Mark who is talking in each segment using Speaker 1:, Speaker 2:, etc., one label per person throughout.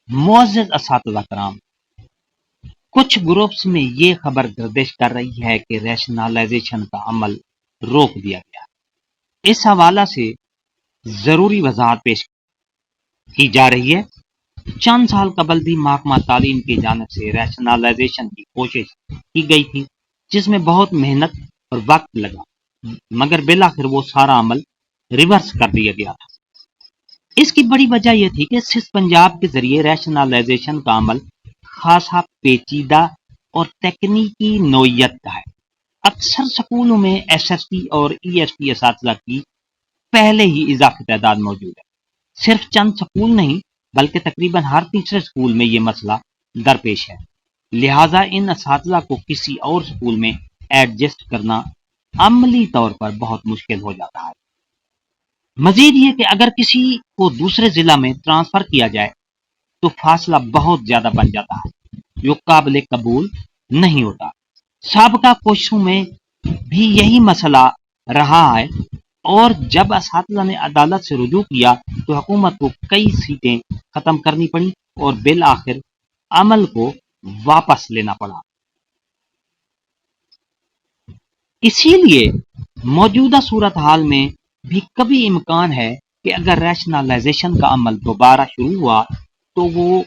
Speaker 1: मुअज़्ज़ज़ असातिज़ा कराम, कुछ ग्रुप्स में ये खबर गर्दिश कर रही है कि रैशनलाइजेशन का अमल रोक दिया गया। इस हवाला से जरूरी वजाहत पेश की जा रही है। चंद साल कबल भी महकमा तालीम की जानिब से रैशनलाइजेशन की कोशिश की गई थी, जिसमें बहुत मेहनत और वक्त लगा, मगर बिलाखिर वो सारा अमल रिवर्स कर दिया गया था। इसकी बड़ी वजह यह थी कि सिर्फ पंजाब के जरिए रैशनलाइजेशन का अमल खासा पेचीदा और तकनीकी नोयत का है। अक्सर स्कूलों में एसएसटी और ईएसटी असातिज़ा की पहले ही इजाफी तादाद मौजूद है। सिर्फ चंद स्कूल नहीं, बल्कि तकरीबन हर तीसरे स्कूल में ये मसला दरपेश है। लिहाजा इन असातिज़ा को किसी और स्कूल में एडजस्ट करना अमली तौर पर बहुत मुश्किल हो जाता है। मजीद ये कि अगर किसी को दूसरे जिला में ट्रांसफर किया जाए तो फासला बहुत ज्यादा बन जाता है, जो काबिल कबूल नहीं होता। साबका कोशिशों में भी यही मसला रहा है, और जब असातिज़ा ने अदालत से रुजू किया तो हुकूमत को कई सीटें खत्म करनी पड़ी और बिल आखिर अमल को वापस लेना पड़ा। इसीलिए मौजूदा सूरत हाल में भी कभी इम्कान है कि अगर रैशनलाइजेशन का अमल दोबारा शुरू हुआ तो वो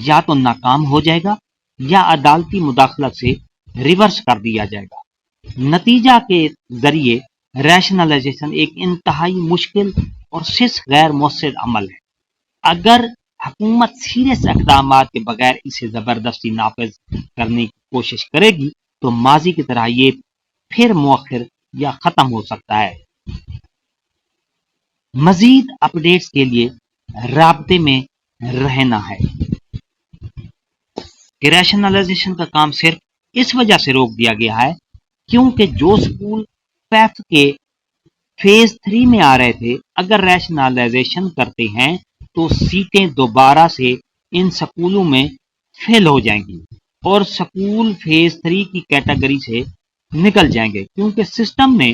Speaker 1: या तो नाकाम हो जाएगा या अदालती मुदाखलत से रिवर्स कर दिया जाएगा। नतीजा के जरिए रैशनलाइजेशन एक इंतहाई मुश्किल और सिर्फ गैर मौसर अमल है। अगर हुकूमत सीरियस इक़दाम के बगैर इसे जबरदस्ती नाफिज करने की कोशिश करेगी तो माजी की तरह ये फिर मुअख्खर या खत्म हो सकता है। मजीद अपडेट्स के लिए राब्ते में रहना है कि रैशनलाइजेशन का काम सिर्फ इस वजह से रोक दिया गया है क्योंकि जो स्कूल पैफ के फेज 3 में आ रहे थे, अगर रैशनलाइजेशन करते हैं तो सीटें दोबारा से इन स्कूलों में फिल हो जाएंगी और स्कूल फेज 3 की कैटेगरी से निकल जाएंगे, क्योंकि सिस्टम ने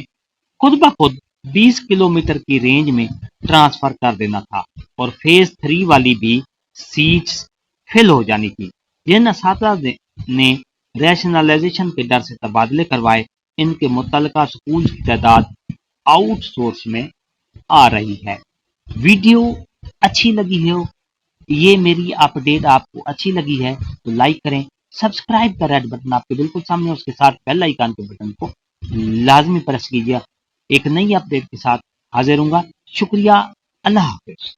Speaker 1: खुद ब खुद 20 किलोमीटर की रेंज में ट्रांसफर कर देना था और फेज 3 वाली भी सीट्स फिल हो जानी थी। जिन असातिज़ा ने रैशनलाइजेशन के डर से तबादले करवाए, इनके मुतल्लिका स्कूल की तादाद आउटसोर्स में आ रही है। वीडियो अच्छी लगी हो, ये मेरी अपडेट आपको अच्छी लगी है तो लाइक करें, सब्सक्राइब का रेड बटन आपके बिल्कुल सामने, उसके साथ बेल आइकन के बटन को लाजमी प्रेस कीजिए। एक नई अपडेट के साथ हाजिर होऊंगा। शुक्रिया, अल्लाह हाफिज।